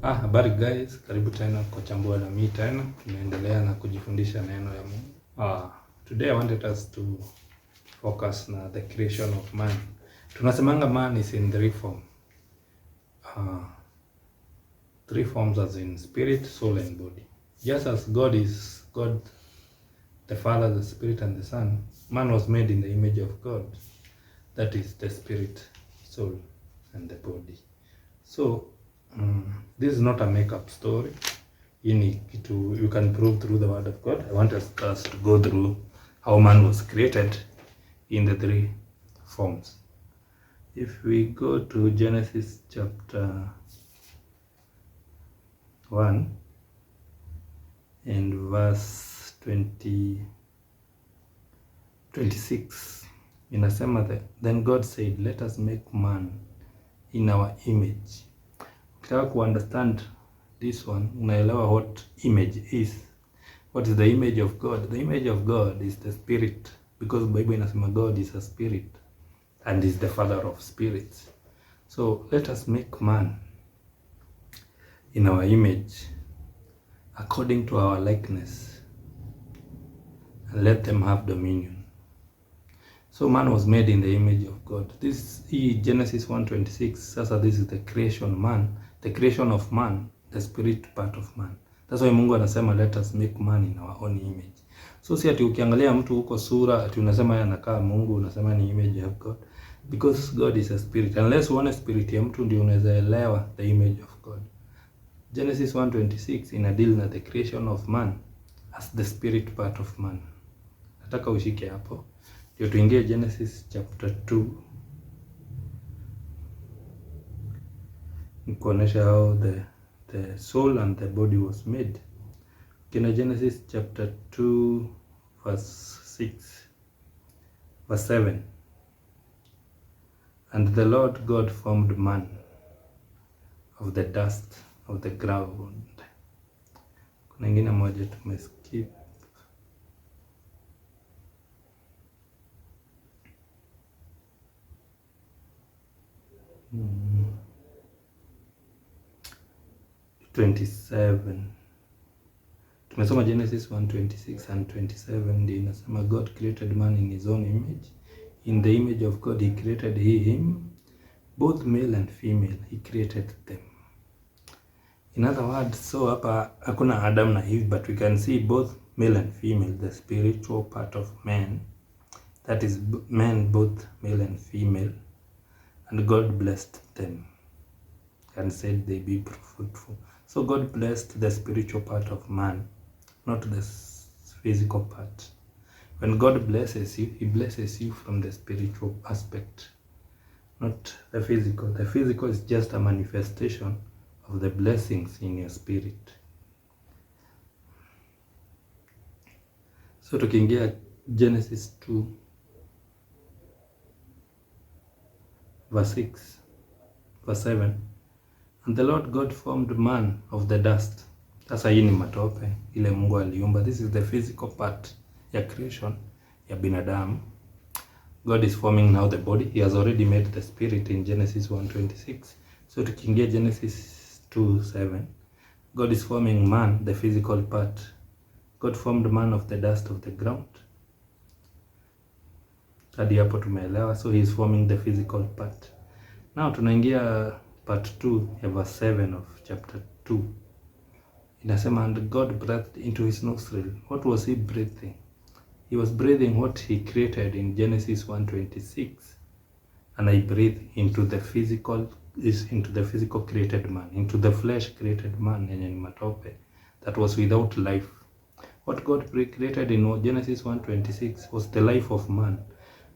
Habari guys, karibu tena kwa chambua na mimi tena. Tunaendelea na kujifundisha neno ya Mungu. Today I wanted us to focus na the creation of man. Tunasemanga man is in three forms. Three forms as in spirit, soul and body. Just as God is God, the Father, the Spirit and the Son, man was made in the image of God. That is the spirit, soul and the body. So this is not a make-up story. You can prove through the word of God. I want us to go through how man was created in the three forms. If we go to Genesis chapter 1 and verse 26, inasema that then God said, let us make man in our image. Ukitaka to understand this one, unaelewa what image is. What is the image of God? The image of God is the spirit, because Bible inasema God is a spirit and is the father of spirits. So let us make man in our image according to our likeness and let them have dominion. So man was made in the image of God. This is Genesis 1:26. Sasa this is the creation man, the creation of man, the spirit part of man. That's why Mungu anasema let us make man in our own image. So si ati ukiangalia mtu huko sura ati unasema yeye anakaa Mungu, unasema ni image of God, because God is a spirit. Unless uone spirit ya mtu ndio unaweza elewa the image of God. Genesis 1:26 ina deal na the creation of man as the spirit part of man. Nataka ushike hapo. Ndio tuingie Genesis chapter 2. Nikuonesha how the soul and the body was made. Kina Genesis chapter 2 verse 7. And the Lord God formed man of the dust of the ground. Kuna ingine moja tumeskip. Hmm. 27. Tumesoma Genesis 1:26 and 27, ndio inasema God created man in his own image. In the image of God he created him, both male and female he created them. In other words, so hapa hakuna Adam na Eve, but we can see both male and female, the spiritual part of man. That is men, both male and female. And God blessed them and said they be fruitful. So God blessed the spiritual part of man, not the physical part. When God blesses you, he blesses you from the spiritual aspect, not the physical. The physical is just a manifestation of the blessings in your spirit. So tukiingia Genesis 2 verse 7. And the Lord God formed man of the dust. Sasa hii ni matope ile Mungu aliumba. This is the physical part ya creation ya binadamu. God is forming now the body. He has already made the spirit in Genesis 1:26. So tukiingia Genesis 2:7, God is forming man, the physical part. God formed man of the dust of the ground. Hadi hapo tumeelewa. So he is forming the physical part. Now tunaingia part 2 ya verse 7 of chapter 2. Inasema, and God breathed into his nostril. What was he breathing? He was breathing what he created in Genesis 1:26. And I breathe into the physical created man, into the flesh created man, yenye ni matope, that was without life. What God created in Genesis 1:26 was the life of man.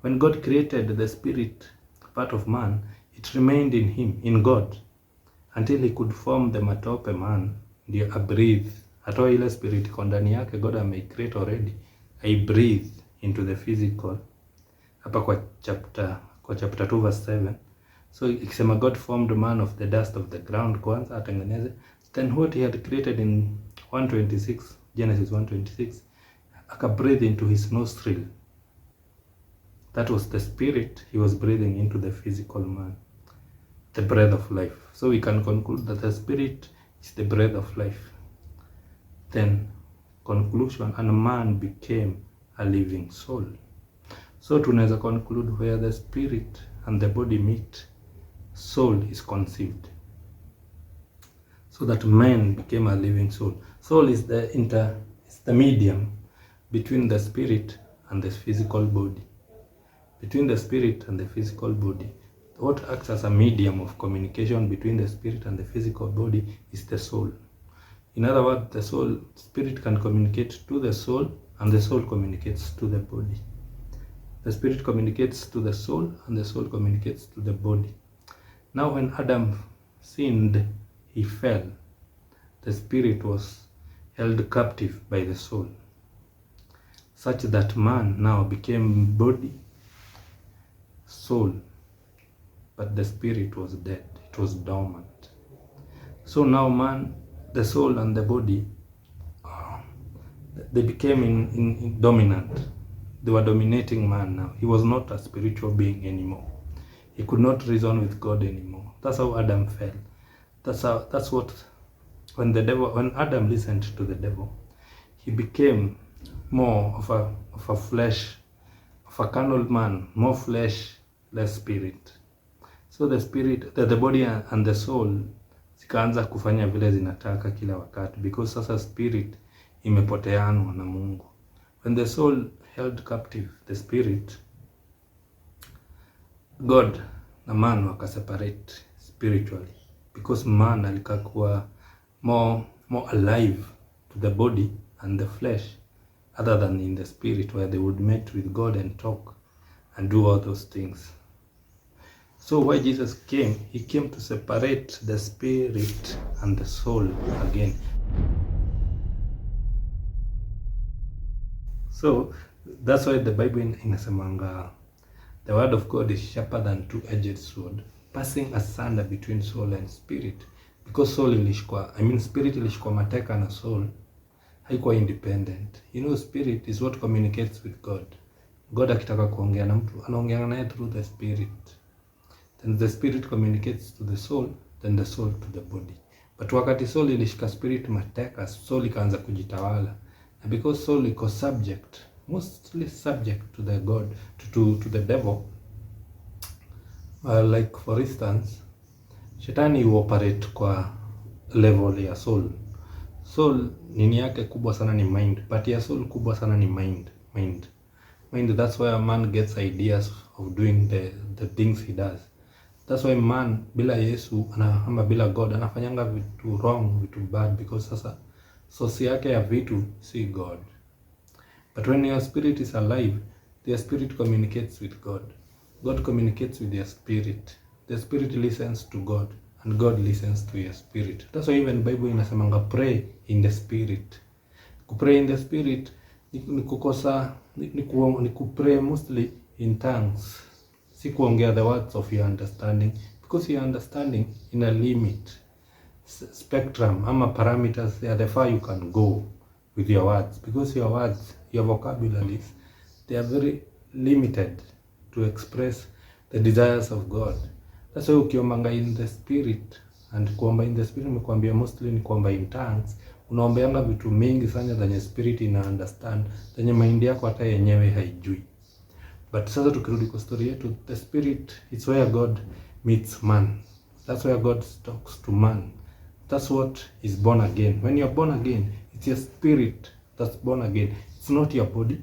When God created the spirit part of man, it remained in him, in God, until he could form the matope man. Ndio a breathe, atoa ile spirit iko ndani yake. God may create already. I breathe into the physical. Hapa kwa chapter 2 verse 7. So ikisema God formed man of the dust of the ground, kwanza atengeneze. Then what he had created in 1:26, Genesis 1:26, aka breathe into his nostril. That was the spirit he was breathing into the physical man, the breath of life. So we can conclude that the spirit is the breath of life. Then conclusion, and man became a living soul. So tunaweza conclude where the spirit and the body meet, soul is conceived. So that man became a living soul. Soul is the medium between the spirit and the physical body. Between the spirit and the physical body. What acts as a medium of communication between the spirit and the physical body is the soul. In other words, the spirit can communicate to the soul, and the soul communicates to the body. The spirit communicates to the soul, and the soul communicates to the body. Now when Adam sinned, he fell. The spirit was held captive by the soul, such that man now became body, soul, but the spirit was dead. It was dormant. So now man, the soul and the body, they became in dominant. They were dominating man now. He was not a spiritual being anymore. He could not reason with God anymore. That's how Adam fell. That's what when Adam listened to the devil, he became more of a flesh, of a carnal man, more flesh, less spirit. So the spirit, the body and the soul zikaanza kufanya vile zinataka kila wakati, because sasa spirit imepoteanwa na Mungu. When the soul held captive the spirit, God na man wakaseparate spiritually, because man alikakuwa more alive to the body and the flesh, other than in the spirit, where they would meet with God and talk and do all those things. So why Jesus came, he came to separate the spirit and the soul again. So that's why the Bible inasemanga the word of God is sharper than two-edged sword, passing asunder between soul and spirit. Because soul spirit ilishikwa mateka na soul haikuwa independent. You know, spirit is what communicates with God. God akitaka kuongea na mtu anaongea naye through the spirit. Then the spirit communicates to the soul, then the soul to the body. But wakati soul ilishika spirit mateka, soul ikaanza kujitawala. And because soul iko mostly subject to the God, to the devil. Like for instance, shetani operate kwa level ya soul. Soul nini yake kubwa sana ni mind, but ya soul kubwa sana ni mind. That's why a man gets ideas of doing the things he does. That's why man bila Yesu ama bila God anafanyanga vitu wrong, vitu bad, because sasa source yake ya vitu si God. But when your spirit is alive, the spirit communicates with God. God communicates with your spirit. The spirit listens to God, and God listens to your spirit. That's why even Bible inasemanga pray in the spirit. Kupray in the spirit ni kupray mostly in tongues. Si kuongea the words of your understanding, because your understanding in a limit spectrum ama parameters, they are the far you can go with your words, because your words, your vocabularies, they are very limited to express the desires of God. That's why ukiombanga in the spirit, and kuomba in the spirit nimekuambia mostly ni kuomba in tongues, unaombeanga vitu mingi sana zenye spirit ina understand, zenye mind yako hata yenyewe haijui. But sasa tukirudi kwa story yetu, the spirit, it's where God meets man. That's where God talks to man. That's what is born again. When you're born again, it's your spirit that's born again. It's not your body.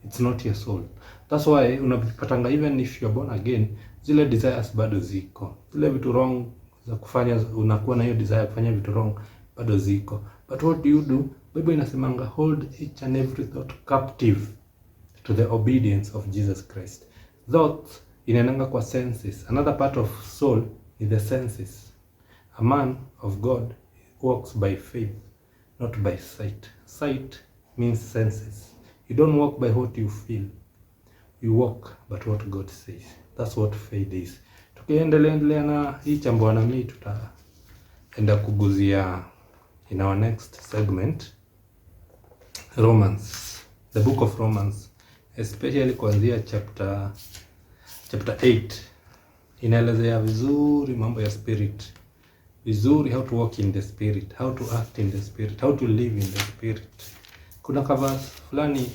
It's not your soul. That's why unapatanga even if you're born again, zile desires bado ziko. Zile vitu wrong za kufanya, unakuwa na hiyo desire kufanya vitu wrong bado ziko. But what do you do? Bible inasemanga hold each and every thought captive to the obedience of Jesus Christ. Thoughts inaenanga kwa senses. Another part of soul is the senses. A man of God walks by faith, not by sight. Sight means senses. You don't walk by what you feel. You walk by what God says. That's what faith is. Tukiendelea na hii chambo na mimi tutaenda kuguzia in our next segment Romans, the book of Romans, especially kuanzia chapter 8 inaelezea vizuri mambo ya spirit vizuri, how to walk in the spirit, how to act in the spirit, how to live in the spirit. Kuna verse fulani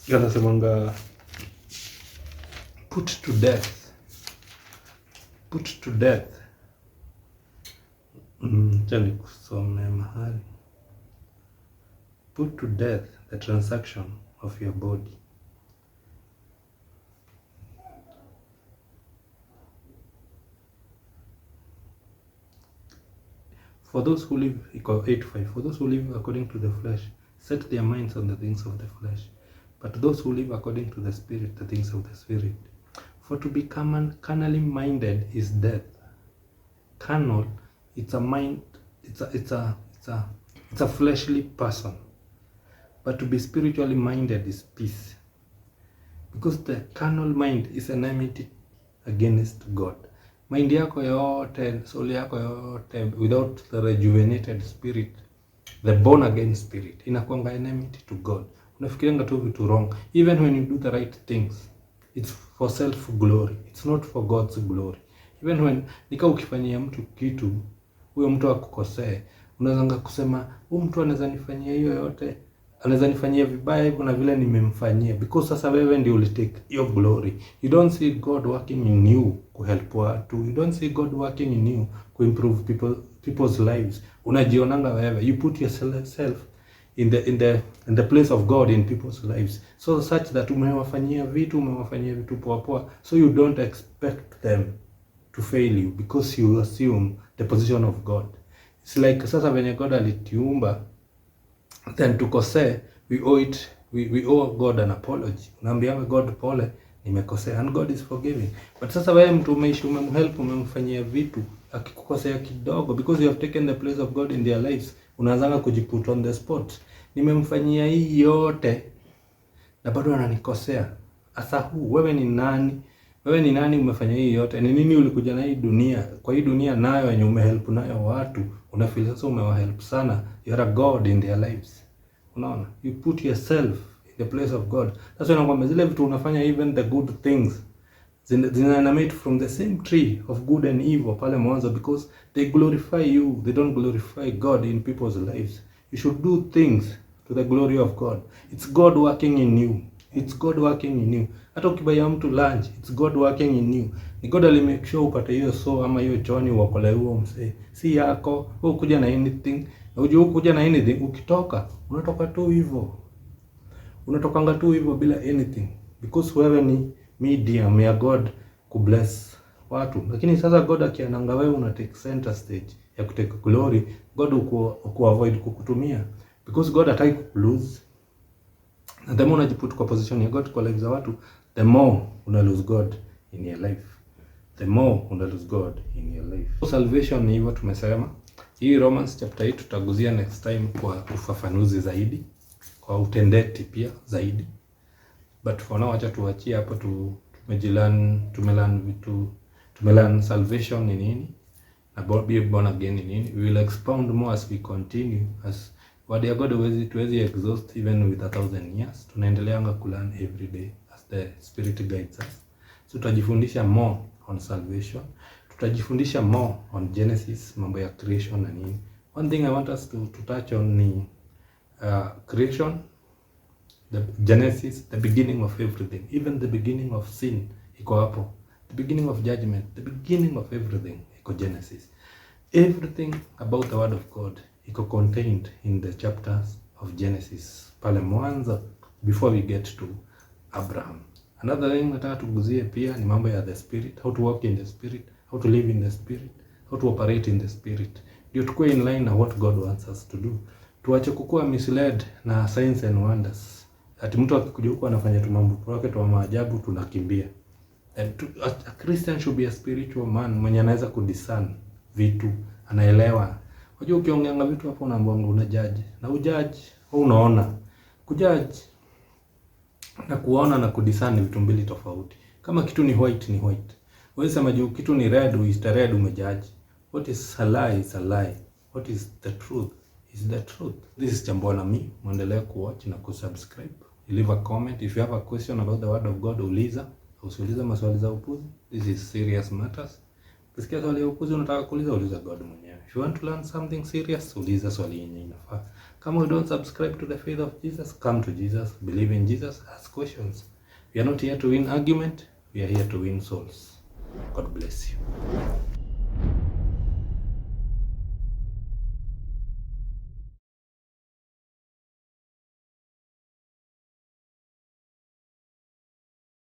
yanasemanga put to death. Tell kusome mahali. Put to death the transaction of your body. For those who live, 8:5, for those who live according to the flesh, set their minds on the things of the flesh. But those who live according to the spirit, the things of the spirit. For to be carnally minded is death. Carnal, it's a mind, it's a fleshly person. But to be spiritually minded is peace. Because the carnal mind is an enmity against God. Mind yako yote, soul yako yote, without the rejuvenated spirit, the born again spirit, inakuanga enmity to God. Unafikirianga tu vitu wrong. Even when you do the right things, it's for self glory. It's not for God's glory. Even when nika ukifanyia mtu kitu, huyo mtu akukosee, unaweza kusema, huyu mtu anaweza nifanyia hiyo yote, anaweza nifanyia vibaya hivyo na vile nimemfanyia, because sasa wewe ndio ulitake your glory. You don't see God working in you to help watu. You don't see God working in you to improve people's lives. Unajionanga wewe. You put yourself in the place of God in people's lives, so such that umewafanyia vitu poa, so you don't expect them to fail you because you assume the position of God. It's like sasa venye God alitiumba, then tukosea, we owe God an apology. Unaambia God pole, nimekosea, and God is forgiving. But sasa wewe mtu umemhelp, umemfanyia vitu, akikukosea kidogo, because you have taken the place of God in their lives, unaanza kujiput on the spot. Nimemfanyia hii yote na bado ananikosea. Asa wewe ni nani? Wewe ni nani umefanya hii yote? Ni nini ulikuja na hii dunia? Kwa hii dunia nayo yenye umehelp nayo watu, unafeel sasa umewahelp sana. You are a God in their lives. Unaona? You put yourself in the place of God. That's why nakwambia zile vitu unafanya, even the good things, zina made from the same tree of good and evil pale mwanzo, because they glorify you. They don't glorify God in people's lives. You should do things to the glory of God. It's God working in you. It's God working in you. Hata ukibaya mtu lunch, it's God working in you. Ni God ali make sure upate hiyo so ama hiyo choni wakole huo msee. Si yako, wewe kuja na anything. Na uje kuja na anything, ukitoka, unatoka tu hivyo. Unatokanga tu hivyo bila anything. Because wewe ni medium ya God kubless watu. Lakini sasa God akiananga wewe una take center stage ya kutake glory, God avoid kukutumia. Because God hataki ku-lose. And the more unajiput kwa position ya God kwa life za watu, the more una lose God in your life. The more una lose God in your life. So salvation ni hivyo tumesema. Hii Romans chapter 8 tutaguzia next time kwa ufafanuzi zaidi, kwa utendeti pia zaidi. But for now acha tuachie hapo, tumelan salvation ni nini, about being born again ni nini. We will expound more as we continue, as word ya God tuwezi exhaust even with 1,000 years. Tunaendeleanga kulearn every day as the Spirit guides us. So tutajifundisha more on salvation. Tutajifundisha more on Genesis, mambo ya creation na nini. One thing I want us to touch on ni creation, the Genesis, the beginning of everything. Even the beginning of sin iko hapo. The beginning of judgment, the beginning of everything iko Genesis. Everything about the word of God iko contained in the chapters of Genesis pale mwanzo, before we get to Abraham. Another thing nataka tuguzie pia ni mambo ya the spirit, how to walk in the spirit, how to live in the spirit, how to operate in the spirit. Ndio tukue in line na what God wants us to do. Tuache kukua misled na signs and wonders. Ati mtu akikuja huko anafanya tu mambo yake tu maajabu tunakimbia. A Christian should be a spiritual man mwenye anaweza kudiscern vitu, anaelewa. Unajua ukiongeanga vitu hapo unaambiwa una judge. Na ujudge au unaona. Kujudge na kuona na kudiscern ni vitu mbili tofauti. Kama kitu ni white ni white. Wewe sema juu kitu ni red is the red umejudge. What is a lie is a lie. What is the truth is the truth. This is Jambo na mimi. Muendelee kuwatch na kusubscribe. Leave a comment. If you have a question about the word of God, uliza. Usiuliza maswali za upuzi. This is serious matters. Ukisikia swali ya upuzi unataka kuuliza, uliza God mwenyewe. If you want to learn something serious, uliza swali yenye inafaa. Kama you don't subscribe to the faith of Jesus, come to Jesus, believe in Jesus, ask questions. We are not here to win argument, we are here to win souls. God bless you.